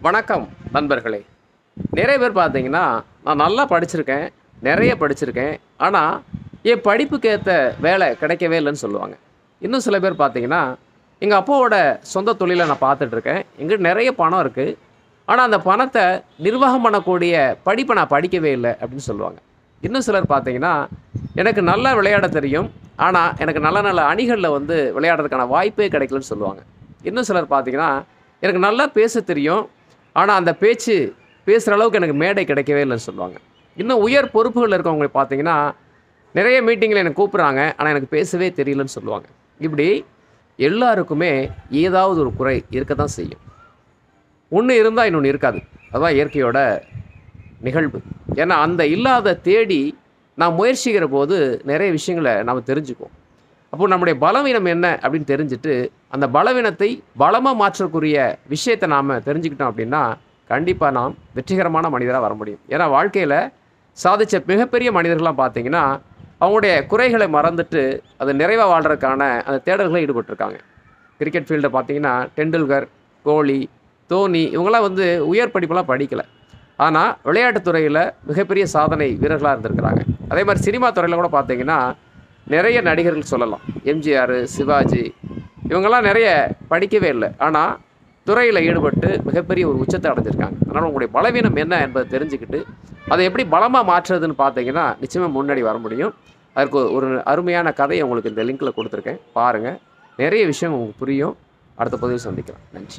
வணக்கம் நண்பர்களே. நிறைய பேர் பார்த்தீங்கன்னா, நான் நல்லா படிச்சிருக்கேன், நிறைய படிச்சிருக்கேன். ஆனா, என் படிப்புக்கு ஏத்த வேலை கிடைக்கவே இல்லன்னு சொல்லுவாங்க. இன்னும் சில பேர் பார்த்தீங்கன்னா, எங்க அப்பாவோட சொந்த தொழில நான் பார்த்துட்டுருக்கேன். என்கிட்ட நிறைய பணம் இருக்கு. ஆனா, அந்த பணத்த நிர்வாகம் பண்ணக்கூடிய படிப்ப நான் படிக்கவே இல்ல அப்படின்னு சொல்லுவாங்க. இன்னும் சிலர் பார்த்தீங்கன்னா, எனக்கு நல்லா விளையாட தெரியும். ஆனா, எனக்கு நல்ல நல்ல அணிகள்ல விளையாடுறதுக்கான வாய்ப்பே கிடைக்கலன்னு சொல்லுவாங்க. இன்னும் சிலர் பார்த்தீங்கன்னா, எனக்கு நல்லா பேசத் தெரியும். ஆனா, அந்த பேசுற அளவுக்கு எனக்கு மேடை கிடைக்கவே இல்லன்னு சொல்லுவாங்க. இன்னும் உயர் பொறுப்புகள்ல இருக்கவங்கள பார்த்தீங்கன்னா, நிறைய மீட்டிங்ல என்ன கூப்பிடுறாங்க. ஆனா, எனக்கு பேசவே தெரியலன்னு சொல்லுவாங்க. இப்படி எல்லாருக்குமே ஏதாவது ஒரு குறை இருக்கத்தான் செய்யும். ஒண்ணு இருந்தா இன்னொன்னு இருக்காது. அதான் இயற்கையோட நிகழ்வு. ஏன்னா, அந்த இல்லாத தேடி நாம் முயற்சிக்கிற போது நிறைய விஷயங்கள நாம தெரிஞ்சுக்குவோம். அப்போ நம்முடைய பலவீனம் என்ன அப்படின்னு தெரிஞ்சுட்டு, அந்த பலவீனத்தை பலமா மாற்றக்கூடிய விஷயத்த நாம தெரிஞ்சுக்கிட்டோம் அப்படின்னா, கண்டிப்பா நாம் வெற்றிகரமான மனிதரா வர முடியும். ஏன்னா வாழ்க்கையில சாதிச்ச மிகப்பெரிய மனிதர்கள்லாம் பார்த்தீங்கன்னா, அவங்களுடைய குறைகளை மறந்துட்டு, அது நிறைவா வாழ்றதுக்கான அந்த தேடல்கள்ல ஈடுபட்டுருக்காங்க. கிரிக்கெட் ஃபீல்ட பார்த்தீங்கன்னா, டெண்டுல்கர், கோலி, தோனி இவங்கலாம் உயர் படிப்பெல்லாம் படிக்கல. ஆனா, விளையாட்டுத் துறையில மிகப்பெரிய சாதனை வீரர்களா இருந்திருக்கிறாங்க. அதே மாரி சினிமா துறையில கூட பார்த்தீங்கன்னா, நிறைய நடிகர்கள் சொல்லலாம். எம்ஜிஆர், சிவாஜி இவங்கலாம் நிறைய படிக்கவே இல்ல. ஆனா, துறையில ஈடுபட்டு மிகப்பெரிய ஒரு உச்சத்த அடைஞ்சிருக்காங்க. அதனால உங்களுடைய பலவீனம் என்ன என்பத தெரிஞ்சுக்கிட்டு, அத எப்படி பலமா மாற்றுறதுன்னு பார்த்தீங்கன்னா, நிச்சயமா முன்னாடி வர முடியும். அதற்கு ஒரு அருமையான கதைய உங்களுக்கு இந்த லிங்க்ல குடுத்துருக்கேன். பாருங்க. நிறைய விஷயம் உங்களுக்கு புரியும். அடுத்த பதிவில் சந்திக்கலாம். நன்றி.